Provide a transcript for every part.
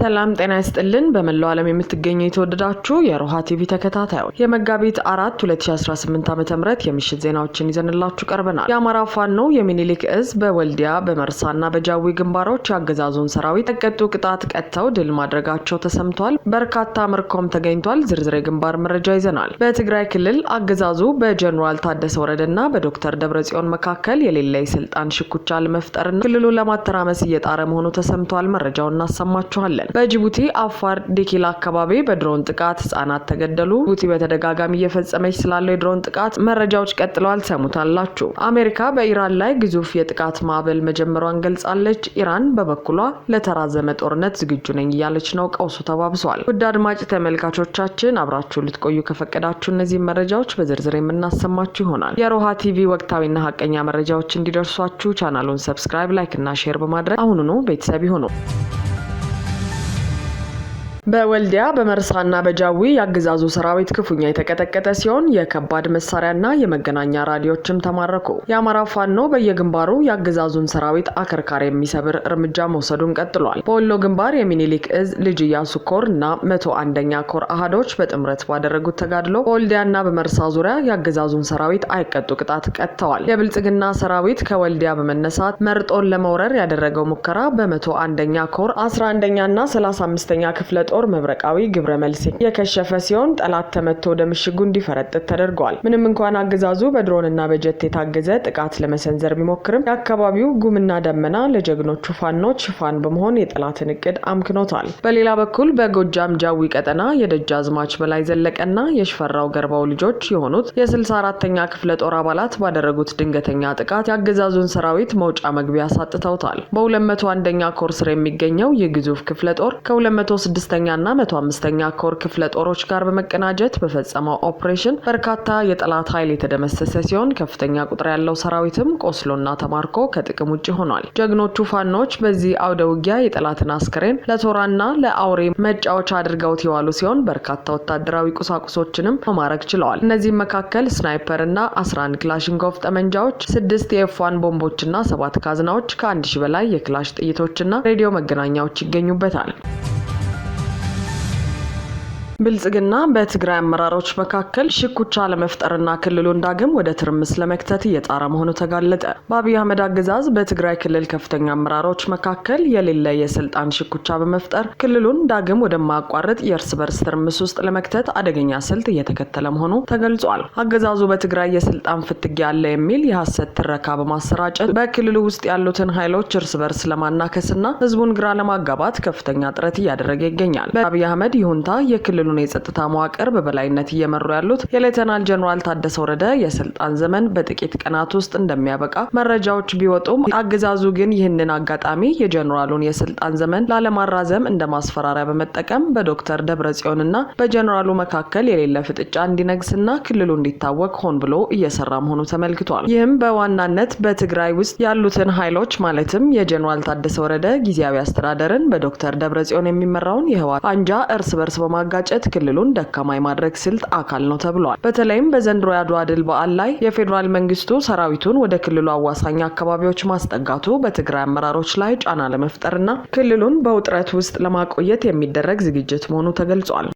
ሰላም ጤና ይስጥልን በመላው ዓለም የምትገኙ የተወደዳችሁ የሮሃ ቲቪ ተከታታዮች የመጋቢት 4 2018 ዓ.ም የምሽት ዜናዎችን ይዘንላችሁ ቀርበናል። የአማራ ፋኖ የሚኒሊክ እዝ በወልዲያ በመርሳና በጃዊ ግንባሮች ያገዛዙን ሰራዊት ተቀጡ ቅጣት ቀጥተው ድል ማድረጋቸው ተሰምቷል። በርካታ ምርኮም ተገኝቷል። ዝርዝር ግንባር መረጃ ይዘናል። በትግራይ ክልል አገዛዙ በጀነራል ታደሰ ወረደና በዶክተር ደብረጽዮን መካከል የሌለ የስልጣን ሽኩቻ ለመፍጠርና ክልሉን ለማተራመስ እየጣረ መሆኑ ተሰምቷል። መረጃውን እናሰማችኋለን። በጅቡቲ አፋር ዲኪላ አካባቢ በድሮን ጥቃት ህጻናት ተገደሉ። ጅቡቲ በተደጋጋሚ እየፈጸመች ስላለው የድሮን ጥቃት መረጃዎች ቀጥለዋል። ሰሙታላችሁ። አሜሪካ በኢራን ላይ ግዙፍ የጥቃት ማዕበል መጀመሯን ገልጻለች። ኢራን በበኩሏ ለተራዘመ ጦርነት ዝግጁ ነኝ እያለች ነው። ቀውሱ ተባብሷል። ውድ አድማጭ ተመልካቾቻችን አብራችሁ ልትቆዩ ከፈቀዳችሁ እነዚህ መረጃዎች በዝርዝር የምናሰማችሁ ይሆናል። የሮሃ ቲቪ ወቅታዊና ሀቀኛ መረጃዎች እንዲደርሷችሁ ቻናሉን ሰብስክራይብ፣ ላይክ እና ሼር በማድረግ አሁኑኑ ቤተሰብ ይሁኑ። በወልዲያ በመርሳና በጃዊ ያገዛዙ ሰራዊት ክፉኛ የተቀጠቀጠ ሲሆን የከባድ መሳሪያና የመገናኛ ራዲዮችም ተማረኩ። የአማራ ፋኖ በየግንባሩ ያገዛዙን ሰራዊት አከርካሪ የሚሰብር እርምጃ መውሰዱን ቀጥሏል። በወሎ ግንባር የሚኒሊክ እዝ ልጅ ኢያሱ ኮር እና 101ኛ ኮር አሃዶች በጥምረት ባደረጉት ተጋድሎ በወልዲያና በመርሳ ዙሪያ ያገዛዙን ሰራዊት አይቀጡ ቅጣት ቀጥተዋል። የብልጽግና ሰራዊት ከወልዲያ በመነሳት መርጦን ለመውረር ያደረገው ሙከራ በ101ኛ ኮር 11ኛና 35ኛ ክፍለ ጦር መብረቃዊ ግብረ መልስ የከሸፈ ሲሆን ጠላት ተመቶ ወደ ምሽጉ እንዲፈረጥጥ ተደርጓል። ምንም እንኳን አገዛዙ በድሮንና በጀት የታገዘ ጥቃት ለመሰንዘር ቢሞክርም የአካባቢው ጉምና ደመና ለጀግኖቹ ፋኖች ሽፋን በመሆን የጠላትን እቅድ አምክኖታል። በሌላ በኩል በጎጃም ጃዊ ቀጠና የደጃዝማች በላይ ዘለቀና የሽፈራው ገርባው ልጆች የሆኑት የ64ኛ ክፍለ ጦር አባላት ባደረጉት ድንገተኛ ጥቃት ያገዛዙን ሰራዊት መውጫ መግቢያ አሳጥተውታል። በ201ኛ ኮር ስር የሚገኘው የግዙፍ ክፍለ ጦር ከ206ኛ እና 105ኛ ኮር ክፍለ ጦሮች ጋር በመቀናጀት በፈጸመው ኦፕሬሽን በርካታ የጠላት ኃይል የተደመሰሰ ሲሆን ከፍተኛ ቁጥር ያለው ሰራዊትም ቆስሎና ተማርኮ ከጥቅም ውጪ ሆኗል። ጀግኖቹ ፋኖች በዚህ አውደ ውጊያ የጠላትን አስከሬን ለቶራና ለአውሬ መጫወቻ አድርገውት የዋሉ ሲሆን በርካታ ወታደራዊ ቁሳቁሶችንም መማረክ ችለዋል። እነዚህም መካከል ስናይፐር እና 11 ክላሽንኮቭ ጠመንጃዎች፣ 6 የኤፍ1 ቦምቦችና 7 ካዝናዎች፣ ከ1000 በላይ የክላሽ ጥይቶችና ሬዲዮ መገናኛዎች ይገኙበታል። ብልጽግና በትግራይ አመራሮች መካከል ሽኩቻ ለመፍጠርና ክልሉን ዳግም ወደ ትርምስ ለመክተት እየጣረ መሆኑ ተጋለጠ። በአብይ አህመድ አገዛዝ በትግራይ ክልል ከፍተኛ አመራሮች መካከል የሌለ የስልጣን ሽኩቻ በመፍጠር ክልሉን ዳግም ወደማያቋርጥ የእርስ በርስ ትርምስ ውስጥ ለመክተት አደገኛ ስልት እየተከተለ መሆኑ ተገልጿል። አገዛዙ በትግራይ የስልጣን ፍትጊያ አለ የሚል የሐሰት ትረካ በማሰራጨት በክልሉ ውስጥ ያሉትን ኃይሎች እርስ በርስ ለማናከስና ህዝቡን ግራ ለማጋባት ከፍተኛ ጥረት እያደረገ ይገኛል። በአብይ አህመድ ይሁንታ የክልሉ የጸጥታ መዋቅር በበላይነት እየመሩ ያሉት የሌተናል ጀነራል ታደሰ ወረደ የስልጣን ዘመን በጥቂት ቀናት ውስጥ እንደሚያበቃ መረጃዎች ቢወጡም አገዛዙ ግን ይህንን አጋጣሚ የጀነራሉን የስልጣን ዘመን ላለማራዘም እንደማስፈራሪያ በመጠቀም በዶክተር ደብረጽዮንና በጀነራሉ መካከል የሌለ ፍጥጫ እንዲነግስና ክልሉ እንዲታወቅ ሆን ብሎ እየሰራ መሆኑ ተመልክቷል። ይህም በዋናነት በትግራይ ውስጥ ያሉትን ኃይሎች ማለትም የጀነራል ታደሰ ወረደ ጊዜያዊ አስተዳደርን በዶክተር ደብረጽዮን የሚመራውን የህወሓት አንጃ እርስ በርስ በማጋጨት ክልሉን ደካማ የማድረግ ስልት አካል ነው ተብሏል። በተለይም በዘንድሮ የአድዋ ድል በዓል ላይ የፌዴራል መንግስቱ ሰራዊቱን ወደ ክልሉ አዋሳኝ አካባቢዎች ማስጠጋቱ በትግራይ አመራሮች ላይ ጫና ለመፍጠርና ክልሉን በውጥረት ውስጥ ለማቆየት የሚደረግ ዝግጅት መሆኑ ተገልጿል።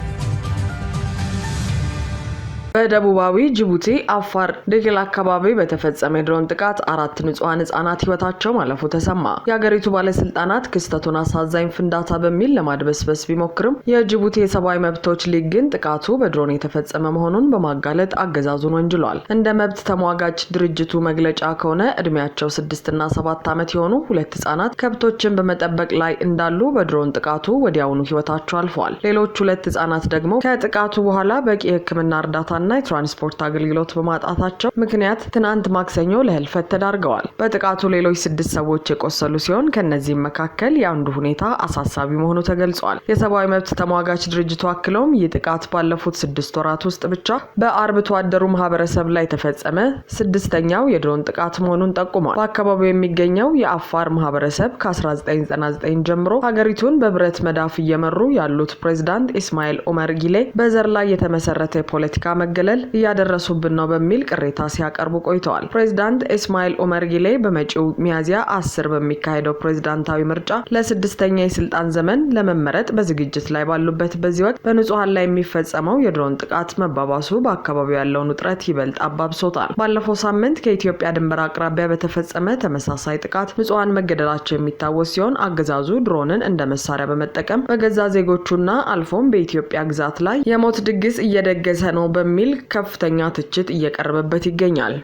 በደቡባዊ ጅቡቲ አፋር ዲኪላ አካባቢ በተፈጸመ የድሮን ጥቃት 4 ንጹሃን ህጻናት ህይወታቸው ማለፉ ተሰማ። የሀገሪቱ ባለስልጣናት ክስተቱን አሳዛኝ ፍንዳታ በሚል ለማድበስበስ ቢሞክርም የጅቡቲ የሰብአዊ መብቶች ሊግ ግን ጥቃቱ በድሮን የተፈጸመ መሆኑን በማጋለጥ አገዛዙን ወንጅሏል። እንደ መብት ተሟጋች ድርጅቱ መግለጫ ከሆነ እድሜያቸው 6 እና 7 ዓመት የሆኑ 2 ህጻናት ከብቶችን በመጠበቅ ላይ እንዳሉ በድሮን ጥቃቱ ወዲያውኑ ህይወታቸው አልፈዋል። ሌሎች 2 ህጻናት ደግሞ ከጥቃቱ በኋላ በቂ የህክምና እርዳታ እና የትራንስፖርት አገልግሎት በማጣታቸው ምክንያት ትናንት ማክሰኞ ለህልፈት ተዳርገዋል። በጥቃቱ ሌሎች 6 ሰዎች የቆሰሉ ሲሆን ከነዚህም መካከል የአንዱ ሁኔታ አሳሳቢ መሆኑ ተገልጿል። የሰብአዊ መብት ተሟጋች ድርጅቱ አክለውም ይህ ጥቃት ባለፉት 6 ወራት ውስጥ ብቻ በአርብቶ አደሩ ማህበረሰብ ላይ ተፈጸመ 6ኛው የድሮን ጥቃት መሆኑን ጠቁሟል። በአካባቢው የሚገኘው የአፋር ማህበረሰብ ከ1999 ጀምሮ ሀገሪቱን በብረት መዳፍ እየመሩ ያሉት ፕሬዝዳንት ኢስማኤል ኦመር ጊሌ በዘር ላይ የተመሰረተ የፖለቲካ መገለል እያደረሱብን ነው በሚል ቅሬታ ሲያቀርቡ ቆይተዋል። ፕሬዝዳንት ኢስማኤል ኦመር ጊሌ በመጪው ሚያዝያ 10 በሚካሄደው ፕሬዝዳንታዊ ምርጫ ለ6ኛ የስልጣን ዘመን ለመመረጥ በዝግጅት ላይ ባሉበት በዚህ ወቅት በንጹሃን ላይ የሚፈጸመው የድሮን ጥቃት መባባሱ በአካባቢው ያለውን ውጥረት ይበልጥ አባብሶታል። ባለፈው ሳምንት ከኢትዮጵያ ድንበር አቅራቢያ በተፈጸመ ተመሳሳይ ጥቃት ንጹሃን መገደላቸው የሚታወስ ሲሆን አገዛዙ ድሮንን እንደ መሳሪያ በመጠቀም በገዛ ዜጎቹና አልፎም በኢትዮጵያ ግዛት ላይ የሞት ድግስ እየደገሰ ነው በሚል ከፍተኛ ትችት እየቀረበበት ይገኛል።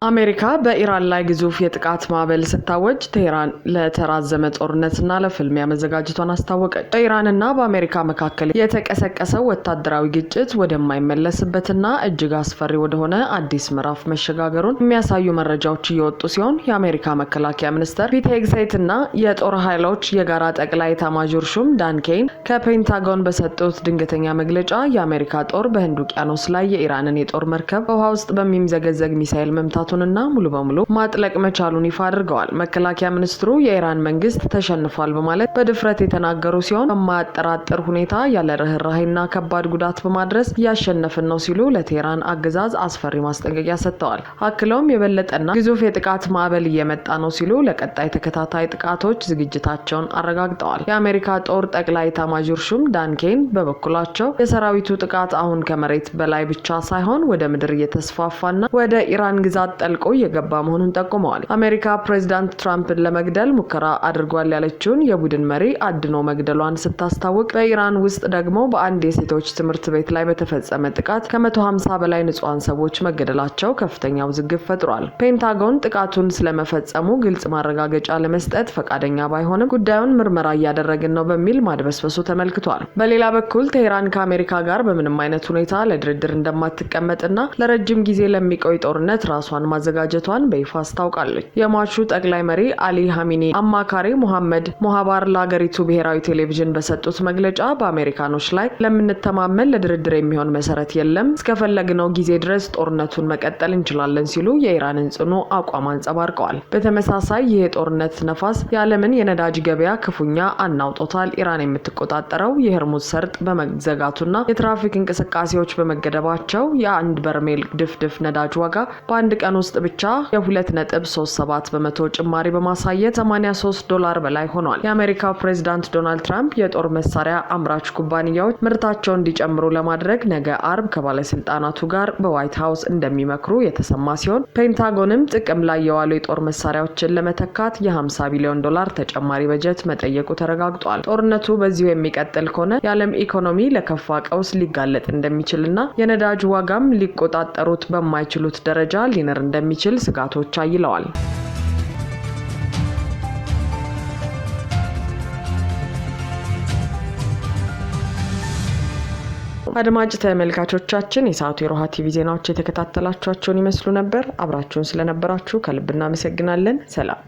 አሜሪካ በኢራን ላይ ግዙፍ የጥቃት ማዕበል ስታወጅ ቴህራን ለተራዘመ ጦርነትና ለፍልሚያ መዘጋጀቷን አስታወቀች። በኢራንና በአሜሪካ መካከል የተቀሰቀሰው ወታደራዊ ግጭት ወደማይመለስበትና እጅግ አስፈሪ ወደሆነ አዲስ ምዕራፍ መሸጋገሩን የሚያሳዩ መረጃዎች እየወጡ ሲሆን የአሜሪካ መከላከያ ሚኒስትር ፒት ሄግሴትና የጦር ኃይሎች የጋራ ጠቅላይ ኤታማዦር ሹም ዳን ኬን ከፔንታጎን በሰጡት ድንገተኛ መግለጫ የአሜሪካ ጦር በህንድ ውቅያኖስ ላይ የኢራንን የጦር መርከብ በውሃ ውስጥ በሚምዘገዘግ ሚሳኤል መምታት ና ሙሉ በሙሉ ማጥለቅ መቻሉን ይፋ አድርገዋል። መከላከያ ሚኒስትሩ የኢራን መንግስት ተሸንፏል በማለት በድፍረት የተናገሩ ሲሆን በማያጠራጥር ሁኔታ ያለ ርህራሄና ከባድ ጉዳት በማድረስ እያሸነፍን ነው ሲሉ ለቴህራን አገዛዝ አስፈሪ ማስጠንቀቂያ ሰጥተዋል። አክለውም የበለጠና ግዙፍ የጥቃት ማዕበል እየመጣ ነው ሲሉ ለቀጣይ ተከታታይ ጥቃቶች ዝግጅታቸውን አረጋግጠዋል። የአሜሪካ ጦር ጠቅላይ ኤታማዦር ሹም ዳን ኬን በበኩላቸው የሰራዊቱ ጥቃት አሁን ከመሬት በላይ ብቻ ሳይሆን ወደ ምድር እየተስፋፋና ወደ ኢራን ግዛት ጠልቆ እየገባ መሆኑን ጠቁመዋል። አሜሪካ ፕሬዝዳንት ትራምፕን ለመግደል ሙከራ አድርጓል ያለችውን የቡድን መሪ አድኖ መግደሏን ስታስታውቅ በኢራን ውስጥ ደግሞ በአንድ የሴቶች ትምህርት ቤት ላይ በተፈጸመ ጥቃት ከ150 በላይ ንጹሃን ሰዎች መገደላቸው ከፍተኛ ውዝግብ ፈጥሯል። ፔንታጎን ጥቃቱን ስለመፈጸሙ ግልጽ ማረጋገጫ ለመስጠት ፈቃደኛ ባይሆንም ጉዳዩን ምርመራ እያደረግን ነው በሚል ማድበስበሱ ተመልክቷል። በሌላ በኩል ቴህራን ከአሜሪካ ጋር በምንም አይነት ሁኔታ ለድርድር እንደማትቀመጥና ለረጅም ጊዜ ለሚቆይ ጦርነት ራሷን ማዘጋጀቷን በይፋ አስታውቃለች። የሟቹ ጠቅላይ መሪ አሊ ሀሚኒ አማካሪ ሙሐመድ ሞሃባር ለሀገሪቱ ብሔራዊ ቴሌቪዥን በሰጡት መግለጫ በአሜሪካኖች ላይ ለምንተማመን ለድርድር የሚሆን መሰረት የለም፣ እስከፈለግነው ጊዜ ድረስ ጦርነቱን መቀጠል እንችላለን ሲሉ የኢራንን ጽኑ አቋም አንጸባርቀዋል። በተመሳሳይ ይህ የጦርነት ነፋስ የዓለምን የነዳጅ ገበያ ክፉኛ አናውጦታል። ኢራን የምትቆጣጠረው የሆርሙዝ ሰርጥ በመዘጋቱና የትራፊክ እንቅስቃሴዎች በመገደባቸው የአንድ በርሜል ድፍድፍ ነዳጅ ዋጋ በአንድ ቀን ውስጥ ብቻ የ2.37 በመቶ ጭማሪ በማሳየት $83 በላይ ሆኗል። የአሜሪካው ፕሬዝዳንት ዶናልድ ትራምፕ የጦር መሳሪያ አምራች ኩባንያዎች ምርታቸውን እንዲጨምሩ ለማድረግ ነገ አርብ ከባለስልጣናቱ ጋር በዋይት ሃውስ እንደሚመክሩ የተሰማ ሲሆን ፔንታጎንም ጥቅም ላይ የዋሉ የጦር መሳሪያዎችን ለመተካት የ$50 ቢሊዮን ተጨማሪ በጀት መጠየቁ ተረጋግጧል። ጦርነቱ በዚሁ የሚቀጥል ከሆነ የዓለም ኢኮኖሚ ለከፋ ቀውስ ሊጋለጥ እንደሚችልና የነዳጅ ዋጋም ሊቆጣጠሩት በማይችሉት ደረጃ ሊነር እንደሚችል ስጋቶች አይለዋል። አድማጭ ተመልካቾቻችን የሰዓቱ የሮሃ ቲቪ ዜናዎች የተከታተላችኋቸውን ይመስሉ ነበር። አብራችሁን ስለነበራችሁ ከልብ እናመሰግናለን። ሰላም።